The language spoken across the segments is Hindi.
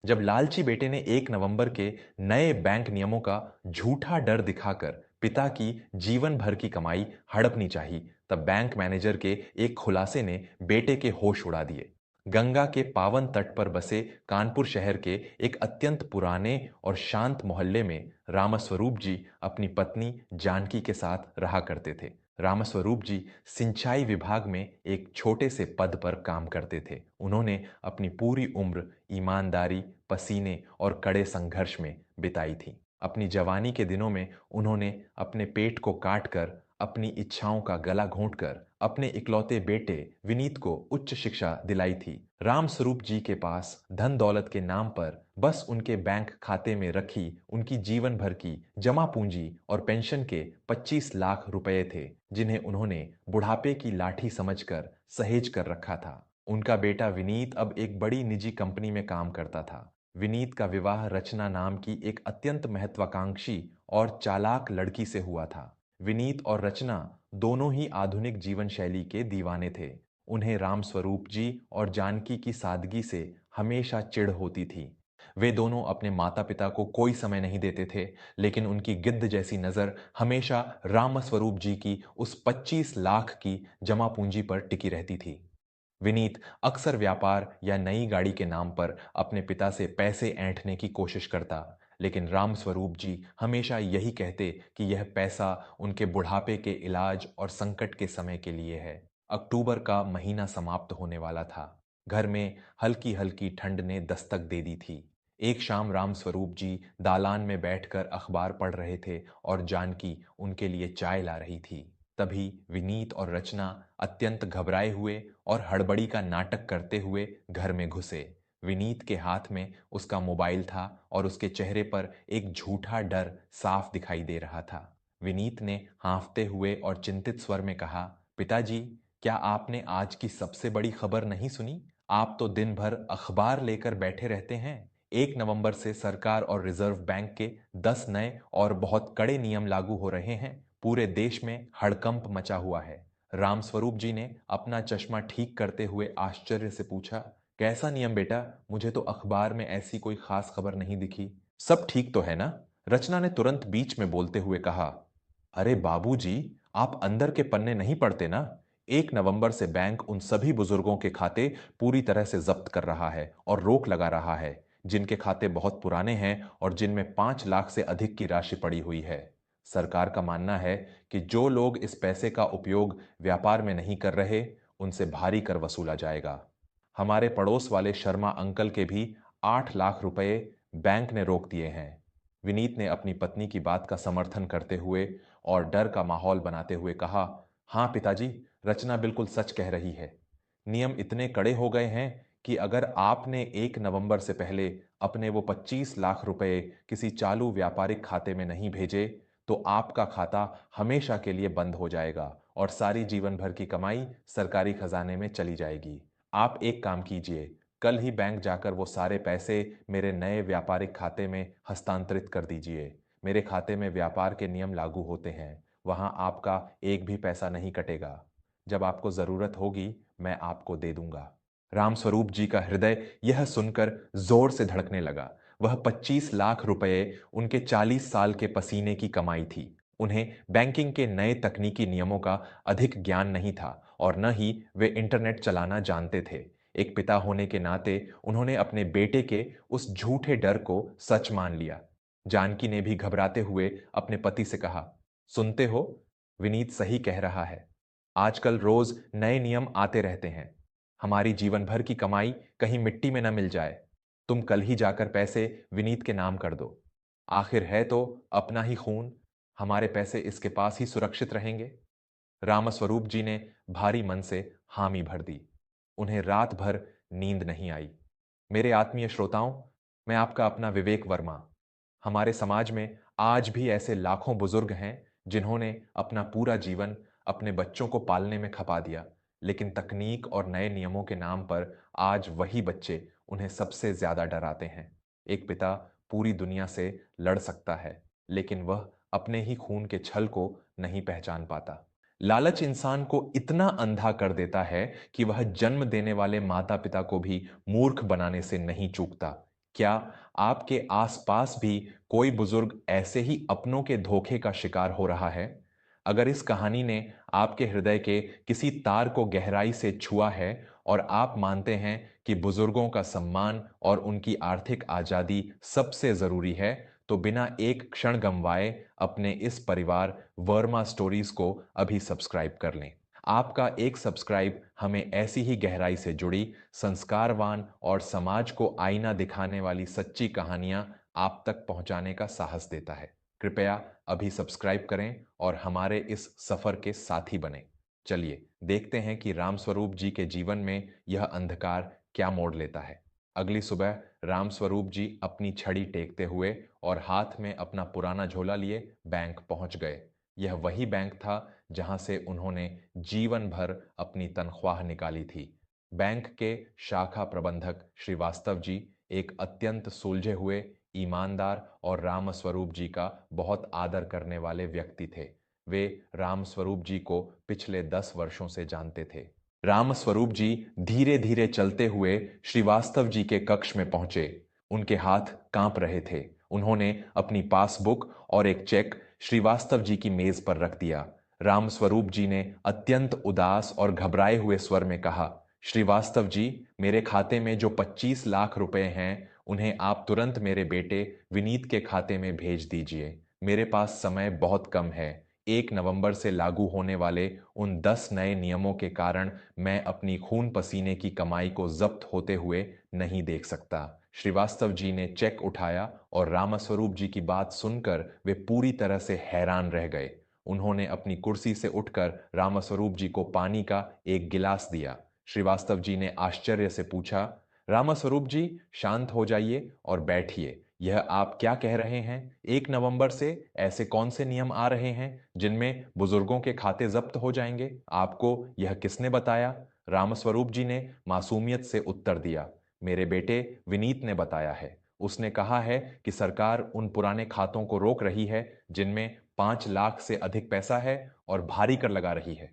जब लालची बेटे ने 1 नवंबर के नए बैंक नियमों का झूठा डर दिखाकर पिता की जीवन भर की कमाई हड़पनी चाही, तब बैंक मैनेजर के एक खुलासे ने बेटे के होश उड़ा दिए। गंगा के पावन तट पर बसे कानपुर शहर के एक अत्यंत पुराने और शांत मोहल्ले में रामस्वरूप जी अपनी पत्नी जानकी के साथ रहा करते थे। रामस्वरूप जी सिंचाई विभाग में एक छोटे से पद पर काम करते थे। उन्होंने अपनी पूरी उम्र ईमानदारी, पसीने और कड़े संघर्ष में बिताई थी। अपनी जवानी के दिनों में उन्होंने अपने पेट को काट कर, अपनी इच्छाओं का गला घोंटकर अपने इकलौते बेटे विनीत को उच्च शिक्षा दिलाई थी। रामस्वरूप जी के पास धन दौलत के नाम पर बस उनके बैंक खाते में रखी उनकी जीवन भर की जमा पूंजी और पेंशन के 25 लाख रुपए थे, जिन्हें उन्होंने बुढ़ापे की लाठी समझकर सहेज कर रखा था। उनका बेटा विनीत अब एक बड़ी निजी कंपनी में काम करता था। विनीत का विवाह रचना नाम की एक अत्यंत महत्वाकांक्षी और चालाक लड़की से हुआ था। विनीत और रचना दोनों ही आधुनिक जीवन शैली के दीवाने थे। उन्हें रामस्वरूप जी और जानकी की सादगी से हमेशा चिढ़ होती थी। वे दोनों अपने माता-पिता को कोई समय नहीं देते थे, लेकिन उनकी गिद्ध जैसी नज़र हमेशा रामस्वरूप जी की उस 25 लाख की जमा पूंजी पर टिकी रहती थी। विनीत अक्सर व्यापार या नई गाड़ी के नाम पर अपने पिता से पैसे ऐंठने की कोशिश करता, लेकिन रामस्वरूप जी हमेशा यही कहते कि यह पैसा उनके बुढ़ापे के इलाज और संकट के समय के लिए है। अक्टूबर का महीना समाप्त होने वाला था। घर में हल्की हल्की ठंड ने दस्तक दे दी थी। एक शाम रामस्वरूप जी दालान में बैठकर अखबार पढ़ रहे थे और जानकी उनके लिए चाय ला रही थी। तभी विनीत और रचना अत्यंत घबराए हुए और हड़बड़ी का नाटक करते हुए घर में घुसे। विनीत के हाथ में उसका मोबाइल था और उसके चेहरे पर एक झूठा डर साफ दिखाई दे रहा था। विनीत ने हाँफते हुए और चिंतित स्वर में कहा, पिताजी, क्या आपने आज की सबसे बड़ी खबर नहीं सुनी? आप तो दिन भर अखबार लेकर बैठे रहते हैं। 1 नवंबर से सरकार और रिजर्व बैंक के 10 नए और बहुत कड़े नियम लागू हो रहे हैं। पूरे देश में हड़कंप मचा हुआ है। रामस्वरूप जी ने अपना चश्मा ठीक करते हुए आश्चर्य से पूछा, कैसा नियम बेटा? मुझे तो अखबार में ऐसी कोई खास खबर नहीं दिखी। सब ठीक तो है ना? रचना ने तुरंत बीच में बोलते हुए कहा, अरे बाबूजी, आप अंदर के पन्ने नहीं पढ़ते ना? 1 नवंबर से बैंक उन सभी बुजुर्गों के खाते पूरी तरह से जब्त कर रहा है और रोक लगा रहा है, जिनके खाते बहुत पुराने हैं और जिनमें 5 लाख से अधिक की राशि पड़ी हुई है। सरकार का मानना है कि जो लोग इस पैसे का उपयोग व्यापार में नहीं कर रहे, उनसे भारी कर वसूला जाएगा। हमारे पड़ोस वाले शर्मा अंकल के भी 8 लाख रुपए बैंक ने रोक दिए हैं। विनीत ने अपनी पत्नी की बात का समर्थन करते हुए और डर का माहौल बनाते हुए कहा, हाँ पिताजी, रचना बिल्कुल सच कह रही है। नियम इतने कड़े हो गए हैं कि अगर आपने 1 नवंबर से पहले अपने वो 25 लाख रुपए किसी चालू व्यापारिक खाते में नहीं भेजे, तो आपका खाता हमेशा के लिए बंद हो जाएगा और सारी जीवन भर की कमाई सरकारी खजाने में चली जाएगी। आप एक काम कीजिए, कल ही बैंक जाकर वो सारे पैसे मेरे नए व्यापारिक खाते में हस्तांतरित कर दीजिए। मेरे खाते में व्यापार के नियम लागू होते हैं, वहां आपका एक भी पैसा नहीं कटेगा। जब आपको जरूरत होगी, मैं आपको दे दूंगा। रामस्वरूप जी का हृदय यह सुनकर जोर से धड़कने लगा। वह 25 लाख रुपए उनके 40 साल के पसीने की कमाई थी। उन्हें बैंकिंग के नए तकनीकी नियमों का अधिक ज्ञान नहीं था और न ही वे इंटरनेट चलाना जानते थे। एक पिता होने के नाते उन्होंने अपने बेटे के उस झूठे डर को सच मान लिया। जानकी ने भी घबराते हुए अपने पति से कहा, सुनते हो, विनीत सही कह रहा है। आजकल रोज नए नियम आते रहते हैं। हमारी जीवन भर की कमाई कहीं मिट्टी में न मिल जाए। तुम कल ही जाकर पैसे विनीत के नाम कर दो। आखिर है तो अपना ही खून, हमारे पैसे इसके पास ही सुरक्षित रहेंगे। रामस्वरूप जी ने भारी मन से हामी भर दी। उन्हें रात भर नींद नहीं आई। मेरे आत्मीय श्रोताओं, मैं आपका अपना विवेक वर्मा। हमारे समाज में आज भी ऐसे लाखों बुजुर्ग हैं जिन्होंने अपना पूरा जीवन अपने बच्चों को पालने में खपा दिया, लेकिन तकनीक और नए नियमों के नाम पर आज वही बच्चे उन्हें सबसे ज्यादा डराते हैं। एक पिता पूरी दुनिया से लड़ सकता है, लेकिन वह अपने ही खून के छल को नहीं पहचान पाता। लालच इंसान को इतना अंधा कर देता है कि वह जन्म देने वाले माता पिता को भी मूर्ख बनाने से नहीं चूकता। क्या आपके आसपास भी कोई बुजुर्ग ऐसे ही अपनों के धोखे का शिकार हो रहा है? अगर इस कहानी ने आपके हृदय के किसी तार को गहराई से छुआ है और आप मानते हैं कि बुजुर्गों का सम्मान और उनकी आर्थिक आजादी सबसे जरूरी है, तो बिना एक क्षण गंवाए अपने इस परिवार वर्मा स्टोरीज को अभी सब्सक्राइब कर लें। आपका एक सब्सक्राइब हमें ऐसी ही गहराई से जुड़ी, संस्कारवान और समाज को आईना दिखाने वाली सच्ची कहानियां आप तक पहुंचाने का साहस देता है। कृपया अभी सब्सक्राइब करें और हमारे इस सफर के साथी बने। चलिए देखते हैं कि रामस्वरूप जी के जीवन में यह अंधकार क्या मोड़ लेता है। अगली सुबह रामस्वरूप जी अपनी छड़ी टेकते हुए और हाथ में अपना पुराना झोला लिए बैंक पहुंच गए। यह वही बैंक था जहां से उन्होंने जीवन भर अपनी तनख्वाह निकाली थी। बैंक के शाखा प्रबंधक श्रीवास्तव जी एक अत्यंत सुलझे हुए, ईमानदार और रामस्वरूप जी का बहुत आदर करने वाले व्यक्ति थे। वे रामस्वरूप जी को पिछले 10 वर्षों से जानते थे। रामस्वरूप जी धीरे धीरे चलते हुए श्रीवास्तव जी के कक्ष में पहुंचे। उनके हाथ कांप रहे थे। उन्होंने अपनी पासबुक और एक चेक श्रीवास्तव जी की मेज पर रख दिया। रामस्वरूप जी ने अत्यंत उदास और घबराए हुए स्वर में कहा, श्रीवास्तव जी, मेरे खाते में जो 25 लाख रुपए हैं, उन्हें आप तुरंत मेरे बेटे विनीत के खाते में भेज दीजिए। मेरे पास समय बहुत कम है। 1 नवंबर से लागू होने वाले उन 10 नए नियमों के कारण मैं अपनी खून पसीने की कमाई को जब्त होते हुए नहीं देख सकता। श्रीवास्तव जी ने चेक उठाया और रामस्वरूप जी की बात सुनकर वे पूरी तरह से हैरान रह गए। उन्होंने अपनी कुर्सी से उठकर रामस्वरूप जी को पानी का एक गिलास दिया। श्रीवास्तव जी ने आश्चर्य से पूछा, रामस्वरूप जी, शांत हो जाइए और बैठिए। यह आप क्या कह रहे हैं? 1 नवंबर से ऐसे कौन से नियम आ रहे हैं जिनमें बुजुर्गों के खाते जब्त हो जाएंगे? आपको यह किसने बताया? रामस्वरूप जी ने मासूमियत से उत्तर दिया, मेरे बेटे विनीत ने बताया है। उसने कहा है कि सरकार उन पुराने खातों को रोक रही है जिनमें 5 लाख से अधिक पैसा है और भारी कर लगा रही है।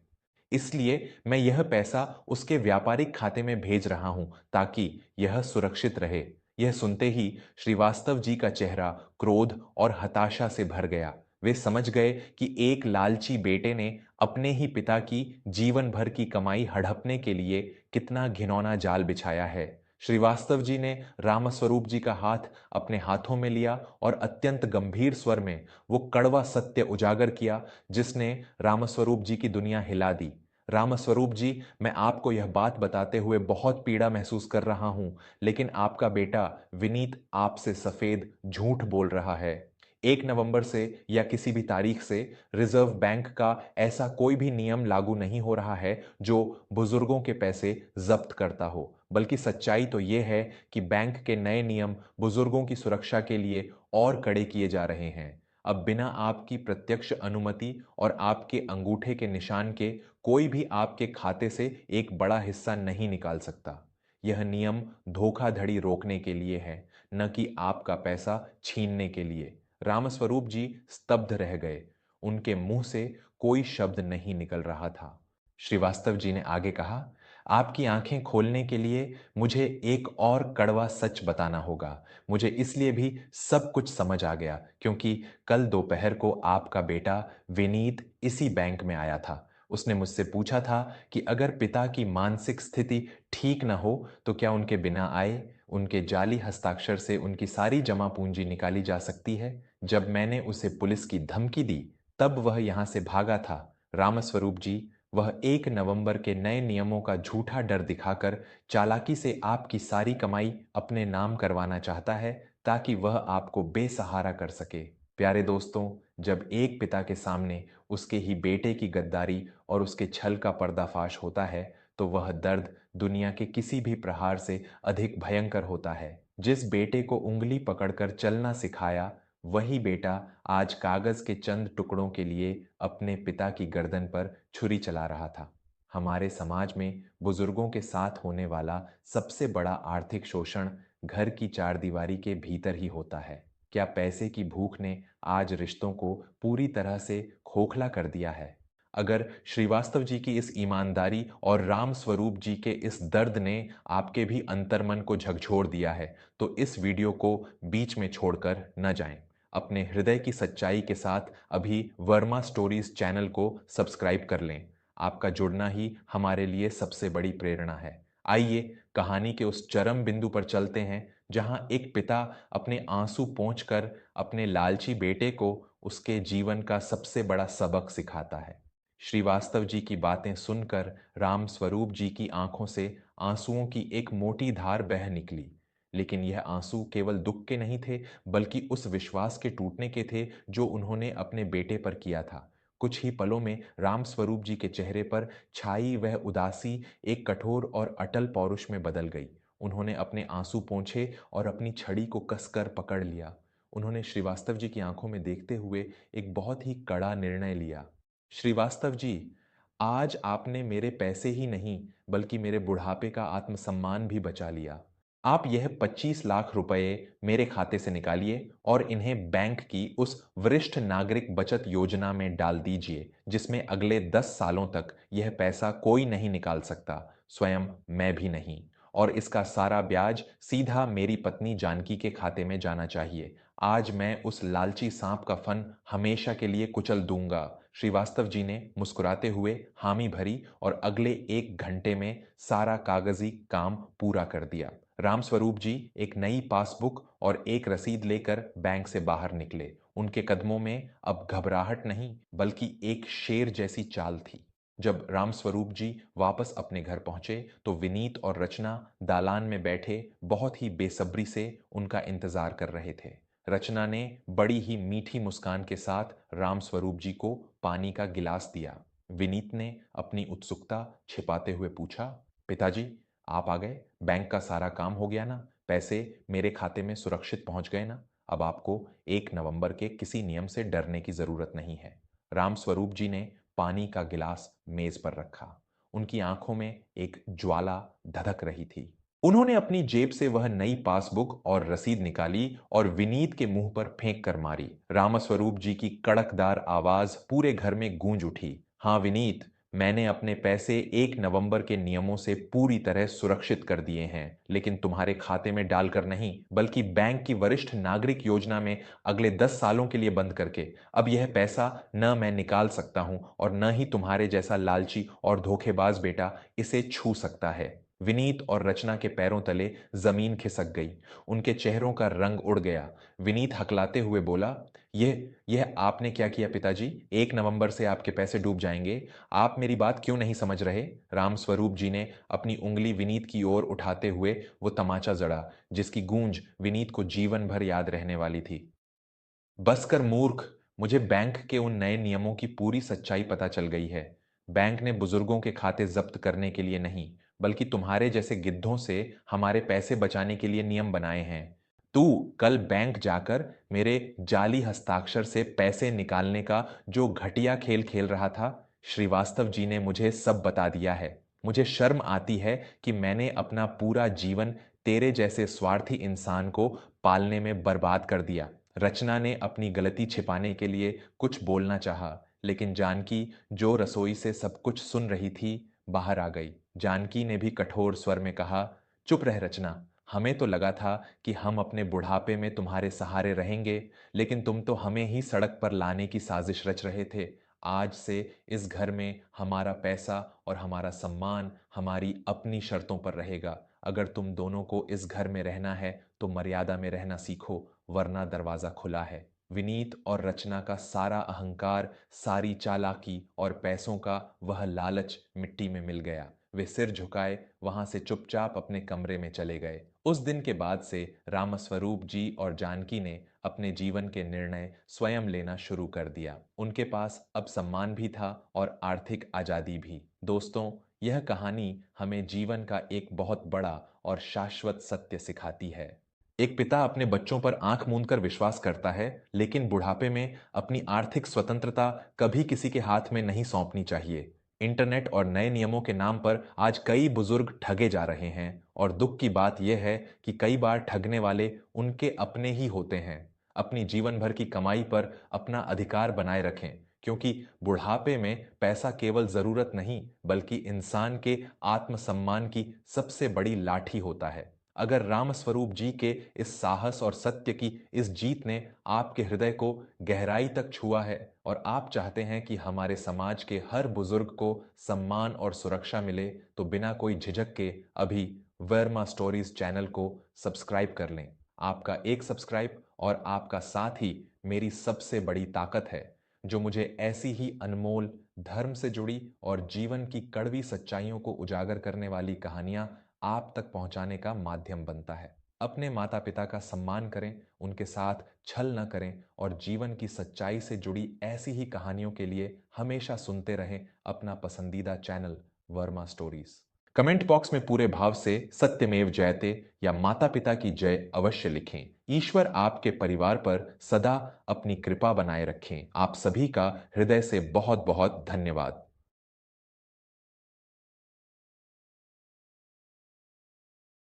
इसलिए मैं यह पैसा उसके व्यापारिक खाते में भेज रहा हूं ताकि यह सुरक्षित रहे। यह सुनते ही श्रीवास्तव जी का चेहरा क्रोध और हताशा से भर गया। वे समझ गए कि एक लालची बेटे ने अपने ही पिता की जीवन भर की कमाई हड़पने के लिए कितना घिनौना जाल बिछाया है। श्रीवास्तव जी ने रामस्वरूप जी का हाथ अपने हाथों में लिया और अत्यंत गंभीर स्वर में वो कड़वा सत्य उजागर किया जिसने रामस्वरूप जी की दुनिया हिला दी। रामस्वरूप जी, मैं आपको यह बात बताते हुए बहुत पीड़ा महसूस कर रहा हूं, लेकिन आपका बेटा विनीत आपसे सफेद झूठ बोल रहा है। 1 नवंबर से या किसी भी तारीख से रिजर्व बैंक का ऐसा कोई भी नियम लागू नहीं हो रहा है जो बुजुर्गों के पैसे जब्त करता हो, बल्कि सच्चाई तो यह है कि बैंक के नए नियम बुजुर्गों की सुरक्षा के लिए और कड़े किए जा रहे हैं। अब बिना आपकी प्रत्यक्ष अनुमति और आपके अंगूठे के निशान के कोई भी आपके खाते से एक बड़ा हिस्सा नहीं निकाल सकता। यह नियम धोखाधड़ी रोकने के लिए है, न कि आपका पैसा छीनने के लिए। रामस्वरूप जी स्तब्ध रह गए। उनके मुंह से कोई शब्द नहीं निकल रहा था। श्रीवास्तव जी ने आगे कहा, आपकी आंखें खोलने के लिए मुझे एक और कड़वा सच बताना होगा। मुझे इसलिए भी सब कुछ समझ आ गया क्योंकि कल दोपहर को आपका बेटा विनीत इसी बैंक में आया था। उसने मुझसे पूछा था कि अगर पिता की मानसिक स्थिति ठीक न हो तो क्या उनके बिना आए उनके जाली हस्ताक्षर से उनकी सारी जमा पूंजी निकाली जा सकती है। जब मैंने उसे पुलिस की धमकी दी तब वह यहां से भागा था। रामस्वरूप जी, वह 1 नवंबर के नए नियमों का झूठा डर दिखाकर चालाकी से आपकी सारी कमाई अपने नाम करवाना चाहता है ताकि वह आपको बेसहारा कर सके। प्यारे दोस्तों, जब एक पिता के सामने उसके ही बेटे की गद्दारी और उसके छल का पर्दाफाश होता है तो वह दर्द दुनिया के किसी भी प्रहार से अधिक भयंकर होता है। जिस बेटे को उंगली पकड़कर चलना सिखाया, वही बेटा आज कागज के चंद टुकड़ों के लिए अपने पिता की गर्दन पर छुरी चला रहा था। हमारे समाज में बुजुर्गों के साथ होने वाला सबसे बड़ा आर्थिक शोषण घर की चारदीवारी के भीतर ही होता है। क्या पैसे की भूख ने आज रिश्तों को पूरी तरह से खोखला कर दिया है? अगर श्रीवास्तव जी की इस ईमानदारी और राम स्वरूप जी के इस दर्द ने आपके भी अंतर्मन को झकझोर दिया है, तो इस वीडियो को बीच में छोड़कर न जाएं। अपने हृदय की सच्चाई के साथ अभी वर्मा स्टोरीज चैनल को सब्सक्राइब कर लें। आपका जुड़ना ही हमारे लिए सबसे बड़ी प्रेरणा है। आइए कहानी के उस चरम बिंदु पर चलते हैं जहां एक पिता अपने आंसू पोंछकर अपने लालची बेटे को उसके जीवन का सबसे बड़ा सबक सिखाता है। श्रीवास्तव जी की बातें सुनकर राम स्वरूप जी की आंखों से आंसुओं की एक मोटी धार बह निकली। लेकिन यह आंसू केवल दुख के नहीं थे, बल्कि उस विश्वास के टूटने के थे जो उन्होंने अपने बेटे पर किया था। कुछ ही पलों में राम स्वरूप जी के चेहरे पर छाई वह उदासी एक कठोर और अटल पौरुष में बदल गई। उन्होंने अपने आंसू पोंछे और अपनी छड़ी को कसकर पकड़ लिया। उन्होंने श्रीवास्तव जी की आंखों में देखते हुए एक बहुत ही कड़ा निर्णय लिया। श्रीवास्तव जी, आज आपने मेरे पैसे ही नहीं, बल्कि मेरे बुढ़ापे का आत्मसम्मान भी बचा लिया। आप यह 25 लाख रुपए मेरे खाते से निकालिए और इन्हें बैंक की उस वरिष्ठ नागरिक बचत योजना में डाल दीजिए, जिसमें अगले 10 सालों तक यह पैसा कोई नहीं निकाल सकता, स्वयं मैं भी नहीं। और इसका सारा ब्याज सीधा मेरी पत्नी जानकी के खाते में जाना चाहिए। आज मैं उस लालची सांप का फन हमेशा के लिए कुचल दूंगा। श्रीवास्तव जी ने मुस्कुराते हुए हामी भरी और अगले 1 घंटे में सारा कागजी काम पूरा कर दिया। रामस्वरूप जी एक नई पासबुक और एक रसीद लेकर बैंक से बाहर निकले। उनके कदमों में अब घबराहट नहीं, बल्कि एक शेर जैसी चाल थी। जब रामस्वरूप जी वापस अपने घर पहुंचे तो विनीत और रचना दालान में बैठे बहुत ही बेसब्री से उनका इंतजार कर रहे थे। रचना ने बड़ी ही मीठी मुस्कान के साथ रामस्वरूप जी को पानी का गिलास दिया। विनीत ने अपनी उत्सुकता छिपाते हुए पूछा, पिताजी, आप आ गए? बैंक का सारा काम हो गया ना? पैसे मेरे खाते में सुरक्षित पहुंच गए ना? अब आपको 1 नवंबर के किसी नियम से डरने की जरूरत नहीं है। रामस्वरूप जी ने पानी का गिलास मेज पर रखा। उनकी आंखों में एक ज्वाला धधक रही थी। उन्होंने अपनी जेब से वह नई पासबुक और रसीद निकाली और विनीत के मुंह पर फेंक कर मारी। रामस्वरूप जी की कड़कदार आवाज पूरे घर में गूंज उठी। हाँ विनीत, मैंने अपने पैसे 1 नवंबर के नियमों से पूरी तरह सुरक्षित कर दिए हैं, लेकिन तुम्हारे खाते में डालकर नहीं, बल्कि बैंक की वरिष्ठ नागरिक योजना में अगले 10 सालों के लिए बंद करके। अब यह पैसा न मैं निकाल सकता हूं और न ही तुम्हारे जैसा लालची और धोखेबाज बेटा इसे छू सकता है। विनीत और रचना के पैरों तले जमीन खिसक गई। उनके चेहरों का रंग उड़ गया। विनीत हकलाते हुए बोला, यह आपने क्या किया पिताजी? 1 नवंबर से आपके पैसे डूब जाएंगे। आप मेरी बात क्यों नहीं समझ रहे? रामस्वरूप जी ने अपनी उंगली विनीत की ओर उठाते हुए वो तमाचा जड़ा, जिसकी गूंज विनीत को जीवन भर याद रहने वाली थी। बस कर मूर्ख, मुझे बैंक के उन नए नियमों की पूरी सच्चाई पता चल गई है। बैंक ने बुजुर्गों के खाते जब्त करने के लिए नहीं, बल्कि तुम्हारे जैसे गिद्धों से हमारे पैसे बचाने के लिए नियम बनाए हैं। तू कल बैंक जाकर मेरे जाली हस्ताक्षर से पैसे निकालने का जो घटिया खेल खेल रहा था, श्रीवास्तव जी ने मुझे सब बता दिया है। मुझे शर्म आती है कि मैंने अपना पूरा जीवन तेरे जैसे स्वार्थी इंसान को पालने में बर्बाद कर दिया। रचना ने अपनी गलती छिपाने के लिए कुछ बोलना चाहा, लेकिन जानकी, जो रसोई से सब कुछ सुन रही थी, बाहर आ गई। जानकी ने भी कठोर स्वर में कहा, चुप रह रचना। हमें तो लगा था कि हम अपने बुढ़ापे में तुम्हारे सहारे रहेंगे, लेकिन तुम तो हमें ही सड़क पर लाने की साजिश रच रहे थे। आज से इस घर में हमारा पैसा और हमारा सम्मान हमारी अपनी शर्तों पर रहेगा। अगर तुम दोनों को इस घर में रहना है तो मर्यादा में रहना सीखो, वरना दरवाजा खुला है। विनीत और रचना का सारा अहंकार, सारी चालाकी और पैसों का वह लालच मिट्टी में मिल गया। वे सिर झुकाए वहां से चुपचाप अपने कमरे में चले गए। उस दिन के बाद से रामस्वरूप जी और जानकी ने अपने जीवन के निर्णय स्वयं लेना शुरू कर दिया। उनके पास अब सम्मान भी था और आर्थिक आजादी भी। दोस्तों, यह कहानी हमें जीवन का एक बहुत बड़ा और शाश्वत सत्य सिखाती है। एक पिता अपने बच्चों पर आंख मूंद कर विश्वास करता है, लेकिन बुढ़ापे में अपनी आर्थिक स्वतंत्रता कभी किसी के हाथ में नहीं सौंपनी चाहिए। इंटरनेट और नए नियमों के नाम पर आज कई बुजुर्ग ठगे जा रहे हैं, और दुख की बात यह है कि कई बार ठगने वाले उनके अपने ही होते हैं। अपनी जीवन भर की कमाई पर अपना अधिकार बनाए रखें, क्योंकि बुढ़ापे में पैसा केवल जरूरत नहीं बल्कि इंसान के आत्मसम्मान की सबसे बड़ी लाठी होता है। अगर रामस्वरूप जी के इस साहस और सत्य की इस जीत ने आपके हृदय को गहराई तक छुआ है और आप चाहते हैं कि हमारे समाज के हर बुजुर्ग को सम्मान और सुरक्षा मिले, तो बिना कोई झिझक के अभी वर्मा स्टोरीज चैनल को सब्सक्राइब कर लें। आपका एक सब्सक्राइब और आपका साथ ही मेरी सबसे बड़ी ताकत है, जो मुझे ऐसी ही अनमोल, धर्म से जुड़ी और जीवन की कड़वी सच्चाइयों को उजागर करने वाली कहानियां आप तक पहुंचाने का माध्यम बनता है। अपने माता पिता का सम्मान करें, उनके साथ छल न करें और जीवन की सच्चाई से जुड़ी ऐसी ही कहानियों के लिए हमेशा सुनते रहें अपना पसंदीदा channel Verma stories. Comment box में पूरे भाव से सत्यमेव जयते या माता पिता की जय अवश्य लिखें। ईश्वर आपके परिवार पर सदा अपनी कृपा बनाए रखें। आप सभी का हृदय से बहुत बहुत धन्यवाद।